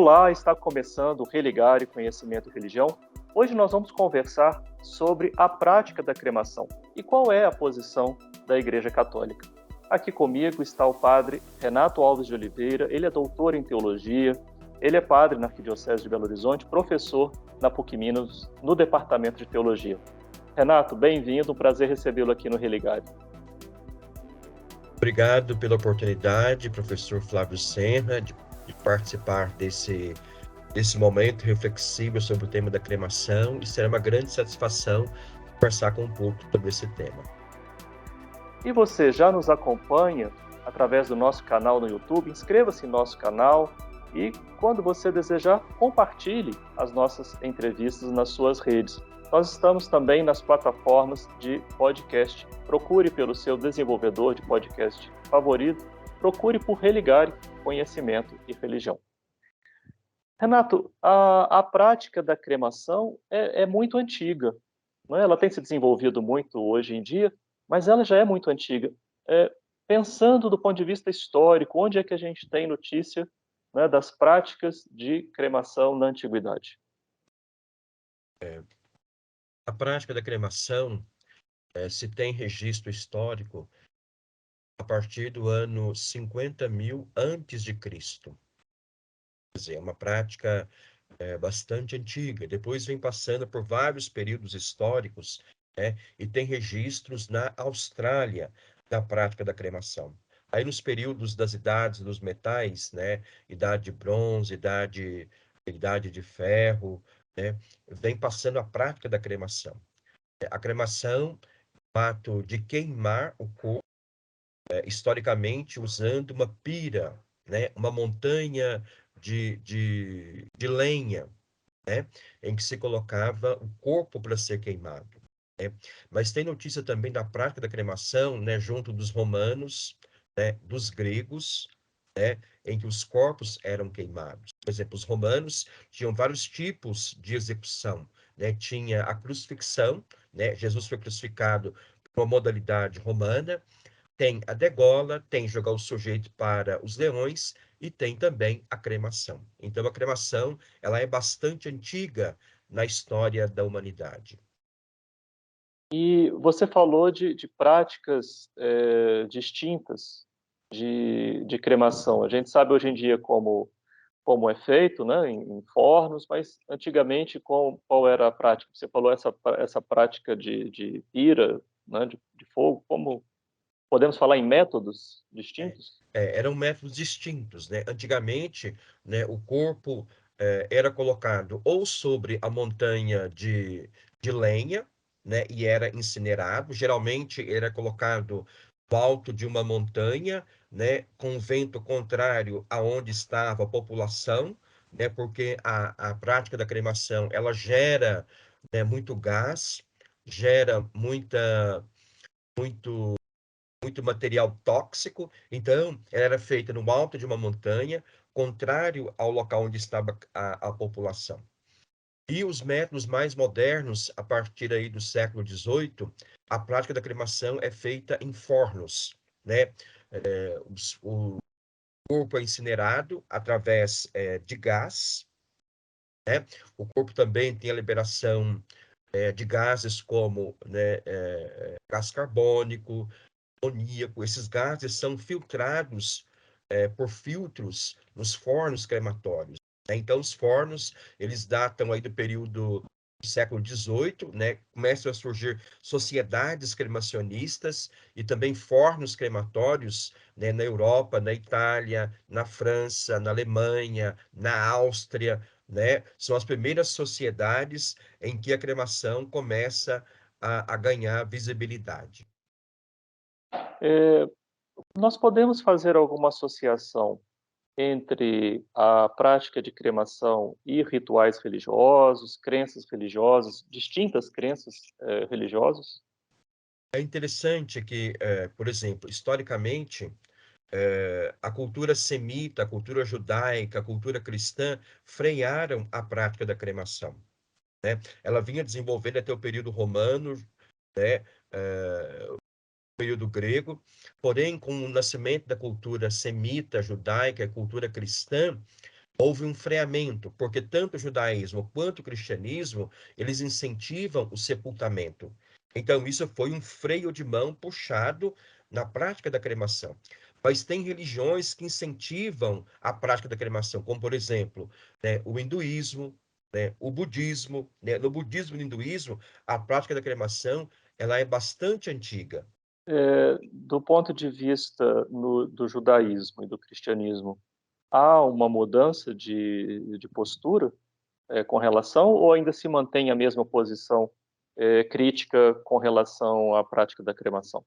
Olá, está começando o Religare Conhecimento e Religião. Hoje nós vamos conversar sobre a prática da cremação e qual é a posição da Igreja Católica. Aqui comigo está o padre Renato Alves de Oliveira, ele é doutor em teologia, ele é padre na Arquidiocese de Belo Horizonte, professor na PUC Minas, no Departamento de Teologia. Renato, bem-vindo, um prazer recebê-lo aqui no Religare. Obrigado pela oportunidade, professor Flávio Senra, de participar desse momento reflexivo sobre o tema da cremação, e será uma grande satisfação conversar com um pouco sobre esse tema. E você já nos acompanha através do nosso canal no YouTube? Inscreva-se em nosso canal e, quando você desejar, compartilhe as nossas entrevistas nas suas redes. Nós estamos também nas plataformas de podcast. Procure pelo seu desenvolvedor de podcast favorito, procure por Religare Conhecimento e Religião. Renato, a prática da cremação é muito antiga, não é? Ela tem se desenvolvido muito hoje em dia, mas ela já é muito antiga. Pensando do ponto de vista histórico, onde é que a gente tem notícia, né, das práticas de cremação na antiguidade? A prática da cremação se tem registro histórico a partir do ano 50.000 antes de Cristo. Quer dizer, é uma prática bastante antiga. Depois vem passando por vários períodos históricos, né, e tem registros na Austrália da prática da cremação. Aí nos períodos das idades dos metais, né, idade de bronze, idade de ferro, né, vem passando a prática da cremação. A cremação, o ato de queimar o corpo, historicamente usando uma pira, né, uma montanha de lenha, né, em que se colocava o corpo para ser queimado, né? Mas tem notícia também da prática da cremação, né, junto dos romanos, né, dos gregos, né, em que os corpos eram queimados. Por exemplo, os romanos tinham vários tipos de execução, né? Tinha a crucifixão, né? Jesus foi crucificado por uma modalidade romana. Tem a degola, tem jogar o sujeito para os leões e tem também a cremação. Então, a cremação, ela é bastante antiga na história da humanidade. E você falou de práticas distintas de cremação. A gente sabe hoje em dia como é feito, né, em fornos, mas antigamente qual era a prática? Você falou essa prática de pira, né, de fogo, como podemos falar em métodos distintos? Eram métodos distintos, né? Antigamente, né, o corpo era colocado ou sobre a montanha de lenha, né, e era incinerado. Geralmente era colocado no alto de uma montanha, né, com vento contrário aonde estava a população, né, porque a prática da cremação ela gera, né, muito gás, gera muito material tóxico. Então, ela era feita no alto de uma montanha, contrário ao local onde estava a população. E os métodos mais modernos, a partir aí do século XVIII, a prática da cremação é feita em fornos, né? O corpo é incinerado através de gás, né? O corpo também tem a liberação de gases como, né, gás carbônico, amoníaco. Esses gases são filtrados por filtros nos fornos crematórios, né? Então, os fornos, eles datam aí do período do século XVIII, né? Começam a surgir sociedades cremacionistas e também fornos crematórios, né? Na Europa, na Itália, na França, na Alemanha, na Áustria, né? São as primeiras sociedades em que a cremação começa a ganhar visibilidade. É, nós podemos fazer alguma associação entre a prática de cremação e rituais religiosos, crenças religiosas, distintas crenças religiosas? É interessante que, por exemplo, historicamente, a cultura semita, a cultura judaica, a cultura cristã frearam a prática da cremação, né? Ela vinha desenvolvendo até o período romano, né? O período grego, porém, com o nascimento da cultura semita, judaica, a cultura cristã, houve um freamento, porque tanto o judaísmo quanto o cristianismo, eles incentivam o sepultamento. Então, isso foi um freio de mão puxado na prática da cremação. Mas tem religiões que incentivam a prática da cremação, como, por exemplo, né, o hinduísmo, né, o budismo. Né? No budismo e no hinduísmo, a prática da cremação ela é bastante antiga. Do ponto de vista do judaísmo e do cristianismo, há uma mudança de postura com relação, ou ainda se mantém a mesma posição crítica com relação à prática da cremação?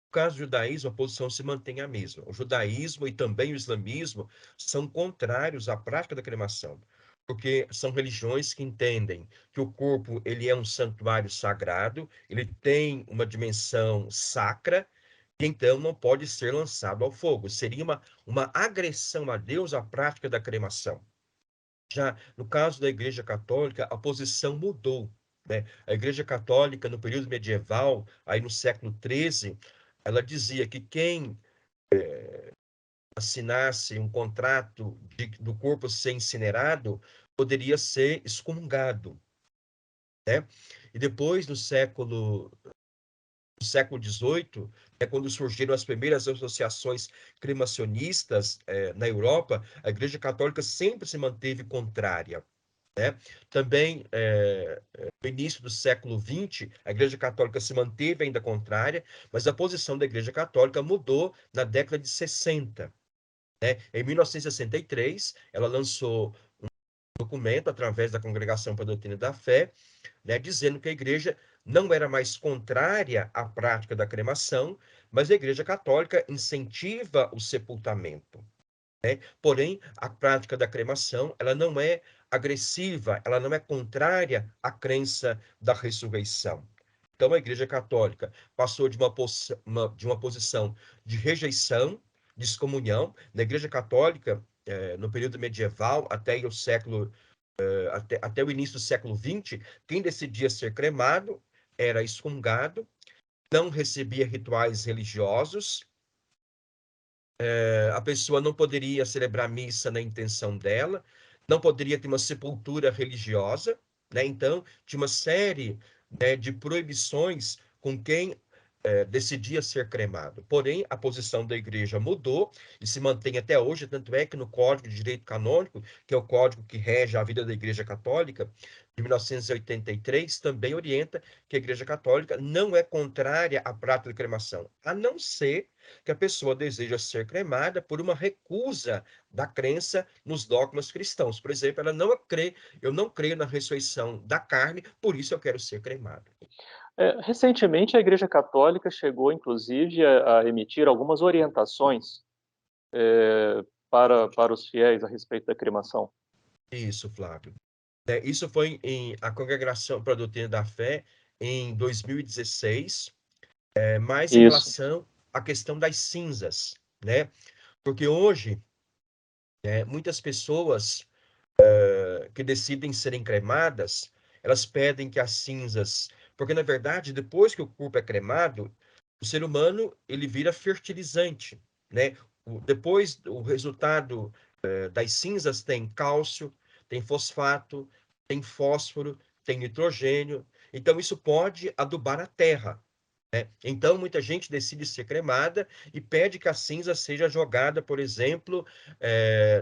No caso do judaísmo, a posição se mantém a mesma. O judaísmo e também o islamismo são contrários à prática da cremação, porque são religiões que entendem que o corpo ele é um santuário sagrado, ele tem uma dimensão sacra, e então não pode ser lançado ao fogo. Seria uma agressão a Deus a prática da cremação. Já no caso da Igreja Católica, a posição mudou, né? A Igreja Católica, no período medieval, aí no século XIII, ela dizia que quem assinasse um contrato do corpo ser incinerado poderia ser excomungado, né? E depois, no século XVIII, quando surgiram as primeiras associações cremacionistas na Europa, a Igreja Católica sempre se manteve contrária. Né? Também, no início do século XX, a Igreja Católica se manteve ainda contrária, mas a posição da Igreja Católica mudou na década de 60. Né? Em 1963, ela lançou um documento através da Congregação para a Doutrina da Fé, né, dizendo que a Igreja não era mais contrária à prática da cremação, mas a Igreja Católica incentiva o sepultamento. Né? Porém, a prática da cremação, ela não é agressiva, ela não é contrária à crença da ressurreição. Então, a Igreja Católica passou de uma posição de rejeição, de excomunhão. Na Igreja Católica, no período medieval, até o início do século XX, quem decidia ser cremado era excomungado, não recebia rituais religiosos, a pessoa não poderia celebrar missa na intenção dela, não poderia ter uma sepultura religiosa, né? Então, tinha uma série, né, de proibições com quem decidia ser cremado. Porém, a posição da igreja mudou e se mantém até hoje, tanto é que no Código de Direito Canônico, que é o código que rege a vida da Igreja Católica, de 1983, também orienta que a Igreja Católica não é contrária à prática de cremação, a não ser que a pessoa deseja ser cremada por uma recusa da crença nos dogmas cristãos. Por exemplo, eu não creio na ressurreição da carne, por isso eu quero ser cremado. Recentemente, a Igreja Católica chegou, inclusive, a emitir algumas orientações para os fiéis a respeito da cremação. Isso, Flávio. Isso foi em a Congregação para a Doutrina da Fé em 2016, mais em Isso. relação à questão das cinzas, né? Porque hoje, muitas pessoas que decidem serem cremadas, elas pedem que as cinzas, porque na verdade, depois que o corpo é cremado, o ser humano ele vira fertilizante, né? Depois, o resultado das cinzas tem cálcio, tem fosfato, tem fósforo, tem nitrogênio. Então, isso pode adubar a terra. Né? Então, muita gente decide ser cremada e pede que a cinza seja jogada, por exemplo,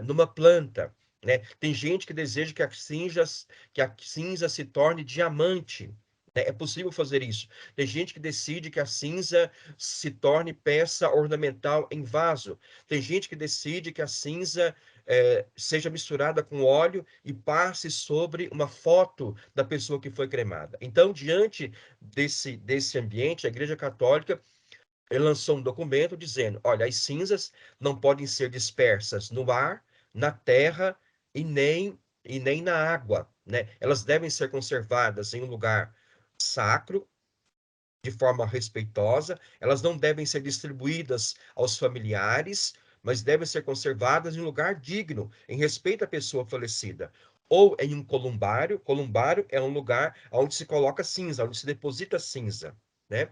numa planta. Né? Tem gente que deseja que a cinza se torne diamante. Né? É possível fazer isso. Tem gente que decide que a cinza se torne peça ornamental em vaso. Tem gente que decide que a cinza seja misturada com óleo e passe sobre uma foto da pessoa que foi cremada. Então, diante desse ambiente, a Igreja Católica lançou um documento dizendo: olha, as cinzas não podem ser dispersas no ar, na terra e nem na água, né? Elas devem ser conservadas em um lugar sacro, de forma respeitosa, elas não devem ser distribuídas aos familiares, mas devem ser conservadas em um lugar digno, em respeito à pessoa falecida. Ou em um columbário. Columbário é um lugar onde se coloca cinza, onde se deposita cinza, né?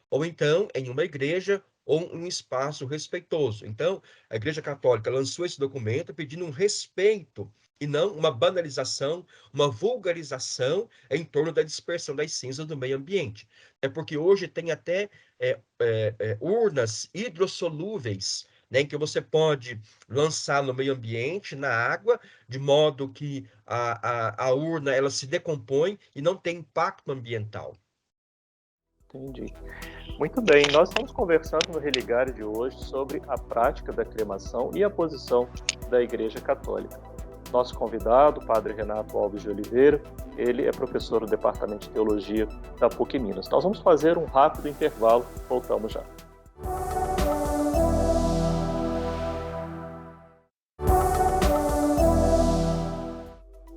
Ou então em uma igreja ou um espaço respeitoso. Então, a Igreja Católica lançou esse documento pedindo um respeito e não uma banalização, uma vulgarização em torno da dispersão das cinzas do meio ambiente. É porque hoje tem até urnas hidrossolúveis, né, em que você pode lançar no meio ambiente, na água, de modo que a urna ela se decompõe e não tem impacto ambiental. Entendi. Muito bem, nós estamos conversando no Religare de hoje sobre a prática da cremação e a posição da Igreja Católica. Nosso convidado, o Padre Renato Alves de Oliveira, ele é professor do Departamento de Teologia da PUC Minas. Nós vamos fazer um rápido intervalo, voltamos já.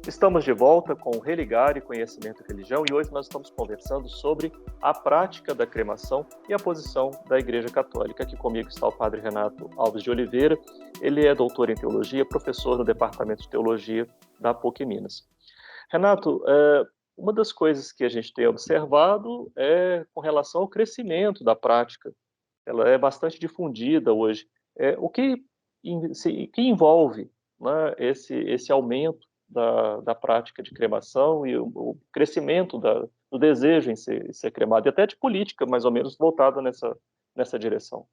Estamos de volta com o Religare Conhecimento e Religião e hoje nós estamos conversando sobre a prática da cremação e a posição da Igreja Católica. Aqui comigo está o Padre Renato Alves de Oliveira, ele é doutor em Teologia, professor no Departamento de Teologia da PUC Minas. Renato, uma das coisas que a gente tem observado é com relação ao crescimento da prática. Ela é bastante difundida hoje. O que envolve, né, esse aumento da prática de cremação e o crescimento do desejo em ser cremado, e até de política, mais ou menos, voltada nessa direção.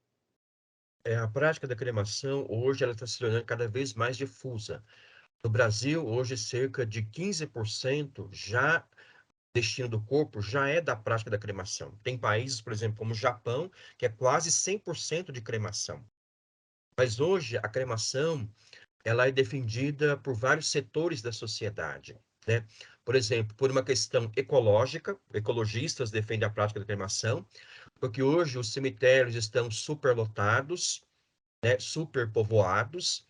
A prática da cremação, hoje, ela está se tornando cada vez mais difusa. No Brasil, hoje, cerca de 15% já destino do corpo já é da prática da cremação. Tem países, por exemplo, como o Japão, que é quase 100% de cremação. Mas hoje, a cremação ela é defendida por vários setores da sociedade, né? Por exemplo, por uma questão ecológica, ecologistas defendem a prática da cremação, porque hoje os cemitérios estão superlotados, né, superpovoados,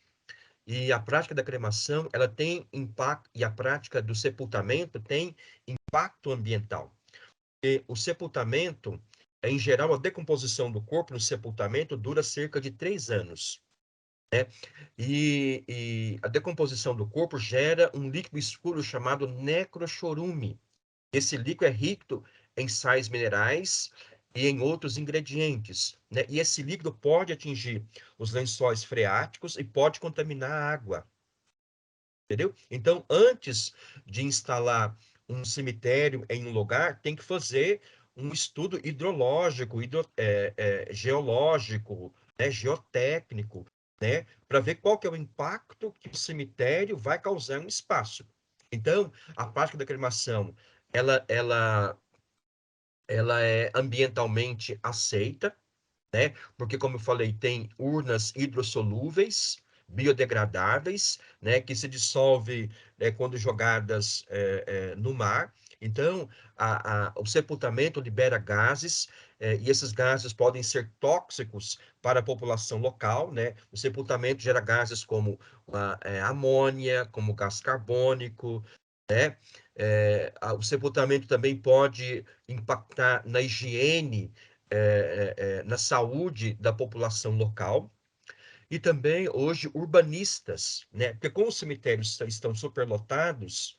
e a prática da cremação, ela tem impacto, e a prática do sepultamento tem impacto ambiental. E o sepultamento, em geral, a decomposição do corpo no sepultamento dura cerca de 3 anos. Né? E a decomposição do corpo gera um líquido escuro chamado necrochorume. Esse líquido é rico em sais minerais e em outros ingredientes, né? E esse líquido pode atingir os lençóis freáticos e pode contaminar a água, entendeu? Então, antes de instalar um cemitério em um lugar, tem que fazer um estudo hidrológico, geológico, né, geotécnico, né, para ver qual que é o impacto que o cemitério vai causar no espaço. Então, a prática da cremação, ela, ela, ela é ambientalmente aceita, né? Porque, como eu falei, tem urnas hidrossolúveis, biodegradáveis, né? Que se dissolve quando jogadas no mar. Então, o sepultamento libera gases, e esses gases podem ser tóxicos para a população local, né? O sepultamento gera gases como amônia, como gás carbônico, né? O sepultamento também pode impactar na higiene, na saúde da população local, e também hoje urbanistas, né? Porque como os cemitérios estão superlotados,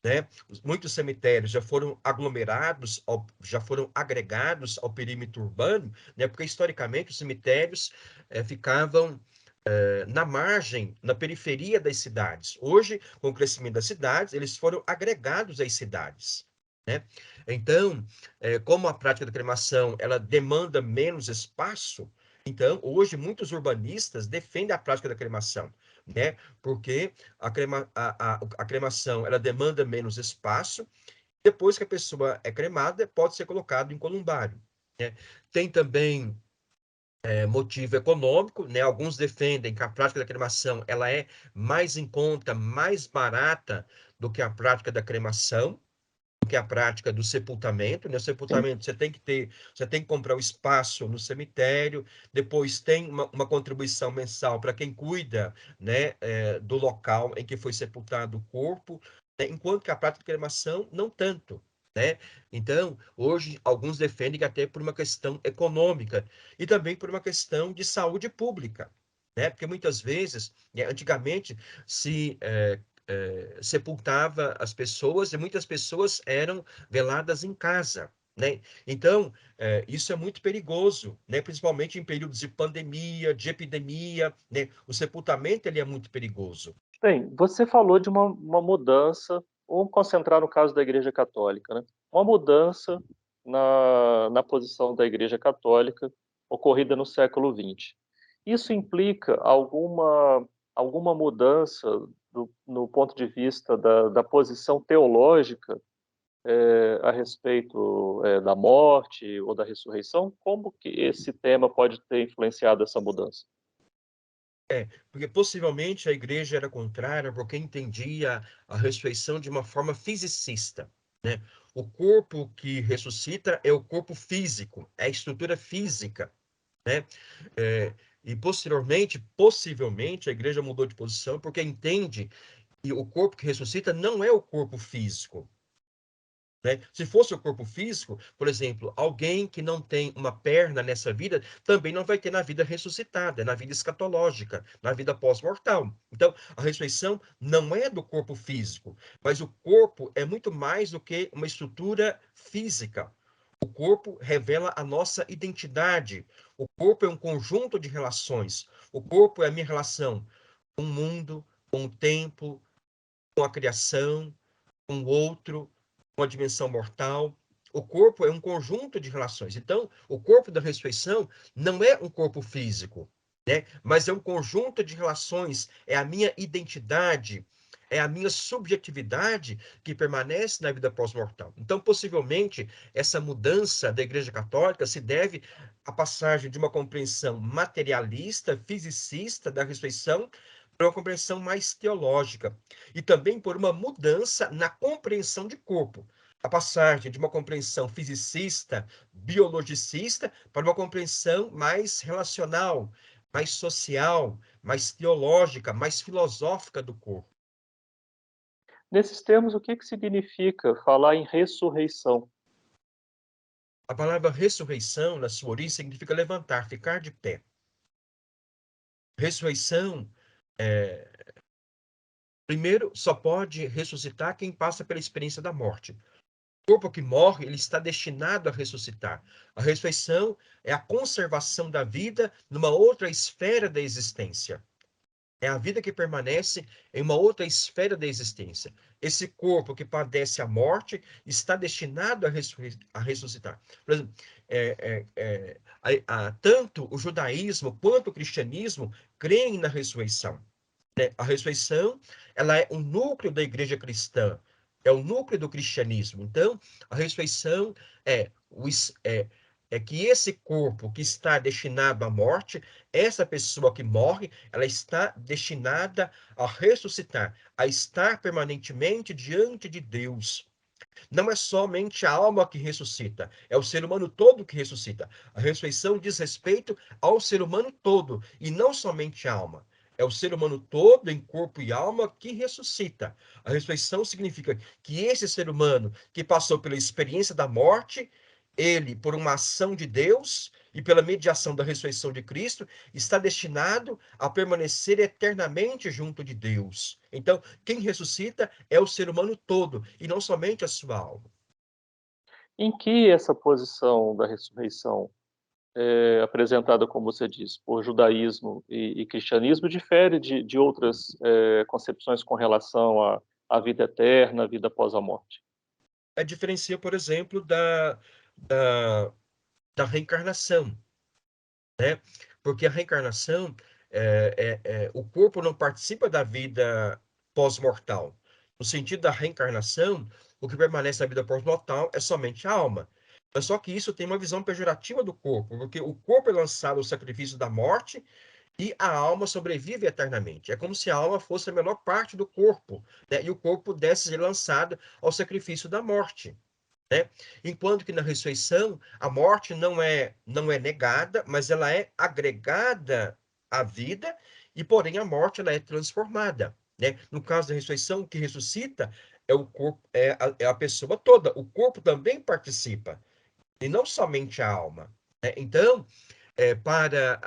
né? Muitos cemitérios já foram aglomerados, já foram agregados ao perímetro urbano, né? Porque historicamente os cemitérios ficavam na margem, na periferia das cidades. Hoje, com o crescimento das cidades, eles foram agregados às cidades, né? Então, como a prática da cremação ela demanda menos espaço, então hoje muitos urbanistas defendem a prática da cremação, né? Porque a cremação ela demanda menos espaço. Depois que a pessoa é cremada, pode ser colocado em columbário, né? Tem também motivo econômico, né? Alguns defendem que a prática da cremação ela é mais em conta, mais barata do que a prática da cremação, do que a prática do sepultamento, né? O Sim. sepultamento você tem que comprar o espaço no cemitério, depois tem uma contribuição mensal para quem cuida, né, do local em que foi sepultado o corpo, né? Enquanto que a prática de cremação não tanto. Né? Então, hoje, alguns defendem que até por uma questão econômica e também por uma questão de saúde pública, né? Porque muitas vezes, né, antigamente, se sepultava as pessoas e muitas pessoas eram veladas em casa, né? Então, isso é muito perigoso, né? Principalmente em períodos de pandemia, de epidemia, né? O sepultamento ele é muito perigoso. Bem, você falou de uma mudança, vamos concentrar no caso da Igreja Católica, né? Uma mudança na posição da Igreja Católica ocorrida no século XX. Isso implica alguma mudança no ponto de vista da posição teológica a respeito da morte ou da ressurreição? Como que esse tema pode ter influenciado essa mudança? Porque possivelmente a igreja era contrária porque entendia a ressurreição de uma forma fisicista, né? O corpo que ressuscita é o corpo físico, é a estrutura física, né? É, e posteriormente, possivelmente, a igreja mudou de posição porque entende que o corpo que ressuscita não é o corpo físico, né? Se fosse o corpo físico, por exemplo, alguém que não tem uma perna nessa vida, também não vai ter na vida ressuscitada, na vida escatológica, na vida pós-mortal. Então, a ressurreição não é do corpo físico, mas o corpo é muito mais do que uma estrutura física. O corpo revela a nossa identidade. O corpo é um conjunto de relações. O corpo é a minha relação com o mundo, com o tempo, com a criação, com o outro, com a dimensão mortal. O corpo é um conjunto de relações. Então, o corpo da ressurreição não é um corpo físico, né? Mas é um conjunto de relações, é a minha identidade, é a minha subjetividade que permanece na vida pós-mortal. Então, possivelmente, essa mudança da Igreja Católica se deve à passagem de uma compreensão materialista, fisicista da ressurreição para uma compreensão mais teológica e também por uma mudança na compreensão de corpo. A passagem de uma compreensão fisicista, biologicista, para uma compreensão mais relacional, mais social, mais teológica, mais filosófica do corpo. Nesses termos, o que significa falar em ressurreição? A palavra ressurreição, na sua origem, significa levantar, ficar de pé. Ressurreição, primeiro, só pode ressuscitar quem passa pela experiência da morte. O corpo que morre, ele está destinado a ressuscitar. A ressurreição é a conservação da vida numa outra esfera da existência. É a vida que permanece em uma outra esfera da existência. Esse corpo que padece a morte está destinado a ressuscitar. Por exemplo, tanto o judaísmo quanto o cristianismo creem na ressurreição, né? A ressurreição, ela é um núcleo da igreja cristã, é o núcleo do cristianismo. Então, a ressurreição é, é, é que esse corpo que está destinado à morte, essa pessoa que morre, ela está destinada a ressuscitar, a estar permanentemente diante de Deus. Não é somente a alma que ressuscita, é o ser humano todo que ressuscita. A ressurreição diz respeito ao ser humano todo, e não somente a alma. É o ser humano todo, em corpo e alma, que ressuscita. A ressurreição significa que esse ser humano que passou pela experiência da morte, ele, por uma ação de Deus e pela mediação da ressurreição de Cristo, está destinado a permanecer eternamente junto de Deus. Então, quem ressuscita é o ser humano todo e não somente a sua alma. Em que essa posição da ressurreição, apresentada, como você disse, por judaísmo e cristianismo, difere de outras concepções com relação à vida eterna, à vida após a morte? A diferencia, por exemplo, da, da reencarnação, né? Porque a reencarnação, o corpo não participa da vida pós-mortal. No sentido da reencarnação, o que permanece na vida pós-mortal é somente a alma. Mas só que isso tem uma visão pejorativa do corpo, porque o corpo é lançado ao sacrifício da morte e a alma sobrevive eternamente. É como se a alma fosse a menor parte do corpo, né? E o corpo pudesse ser lançado ao sacrifício da morte, né? Enquanto que na ressurreição, a morte não é negada, mas ela é agregada à vida, e porém a morte ela é transformada, né? No caso da ressurreição, o que ressuscita é o corpo, é a pessoa toda. O corpo também participa, e não somente a alma, né? Então, para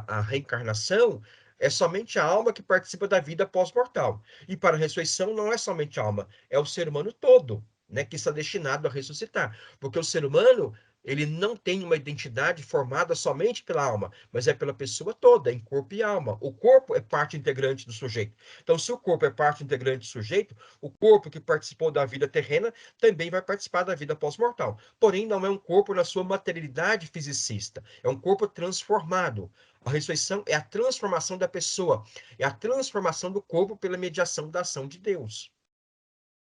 a reencarnação, é somente a alma que participa da vida pós-mortal. E para a ressurreição, não é somente a alma, é o ser humano todo. né, que está destinado a ressuscitar. Porque o ser humano, ele não tem uma identidade formada somente pela alma, mas é pela pessoa toda, em corpo e alma. O corpo é parte integrante do sujeito. Então, se o corpo é parte integrante do sujeito, o corpo que participou da vida terrena também vai participar da vida pós-mortal. Porém, não é um corpo na sua materialidade fisicista, é um corpo transformado. A ressurreição é a transformação da pessoa, é a transformação do corpo pela mediação da ação de Deus.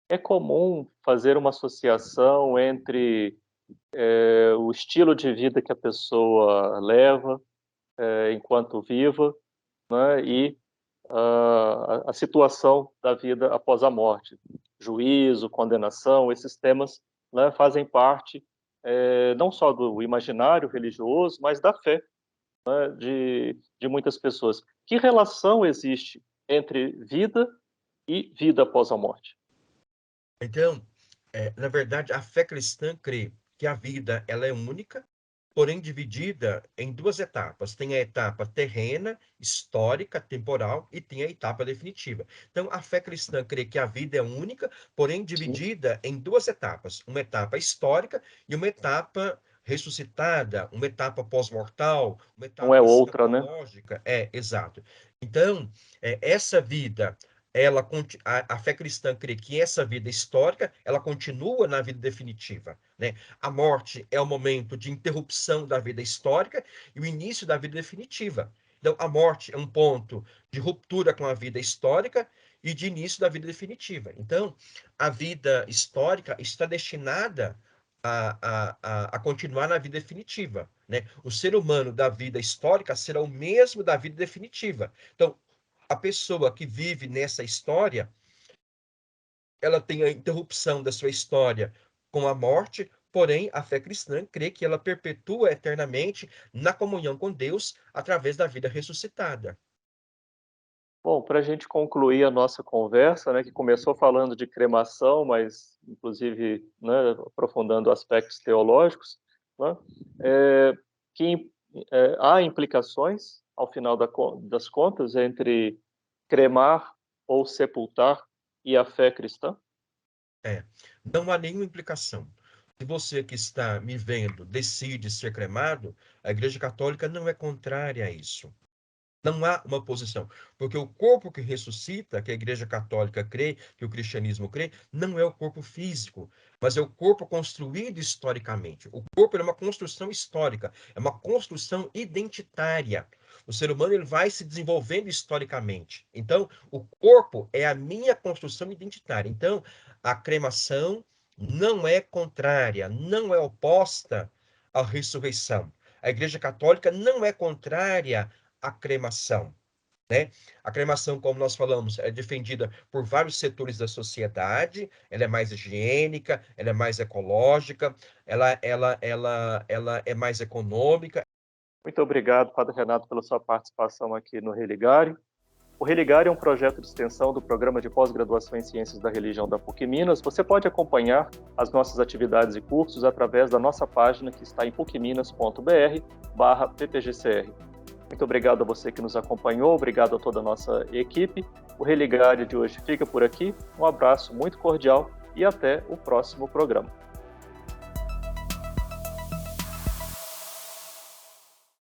É comum fazer uma associação entre o estilo de vida que a pessoa leva enquanto viva, né, e a situação da vida após a morte. Juízo, condenação, esses temas, né, fazem parte não só do imaginário religioso, mas da fé, né, de muitas pessoas. Que relação existe entre vida e vida após a morte? Então, na verdade, a fé cristã crê que a vida ela é única, porém dividida em duas etapas. Tem a etapa terrena, histórica, temporal, e tem a etapa definitiva. Então, a fé cristã crê que a vida é única, porém Sim. dividida em duas etapas. Uma etapa histórica e uma etapa ressuscitada, uma etapa pós-mortal, uma Não é etapa outra, né? escatológica. Exato. Então, essa vida ela, a fé cristã crê que essa vida histórica, ela continua na vida definitiva, né? A morte é o momento de interrupção da vida histórica e o início da vida definitiva. Então, a morte é um ponto de ruptura com a vida histórica e de início da vida definitiva. Então, a vida histórica está destinada a continuar na vida definitiva, né? O ser humano da vida histórica será o mesmo da vida definitiva. Então, a pessoa que vive nessa história, ela tem a interrupção da sua história com a morte, porém a fé cristã crê que ela perpetua eternamente na comunhão com Deus através da vida ressuscitada. Bom, para a gente concluir a nossa conversa, né, que começou falando de cremação, mas inclusive, né, aprofundando aspectos teológicos, né, é, que há implicações, ao final das contas, entre cremar ou sepultar e a fé cristã? É, não há nenhuma implicação. Se você que está me vendo decide ser cremado, a Igreja Católica não é contrária a isso. Não há uma posição, porque o corpo que ressuscita, que a Igreja Católica crê, que o cristianismo crê, não é o corpo físico, mas é o corpo construído historicamente. O corpo é uma construção histórica, é uma construção identitária. O ser humano ele vai se desenvolvendo historicamente. Então, o corpo é a minha construção identitária. Então, a cremação não é contrária, não é oposta à ressurreição. A Igreja Católica não é contrária a cremação, né? A cremação, como nós falamos, é defendida por vários setores da sociedade, ela é mais higiênica, ela é mais ecológica, ela é mais econômica. Muito obrigado, Padre Renato, pela sua participação aqui no Religare. O Religare é um projeto de extensão do Programa de Pós-Graduação em Ciências da Religião da PUC Minas. Você pode acompanhar as nossas atividades e cursos através da nossa página que está em pucminas.br/ppgcr. Muito obrigado a você que nos acompanhou, obrigado a toda a nossa equipe. O Religare de hoje fica por aqui. Um abraço muito cordial e até o próximo programa.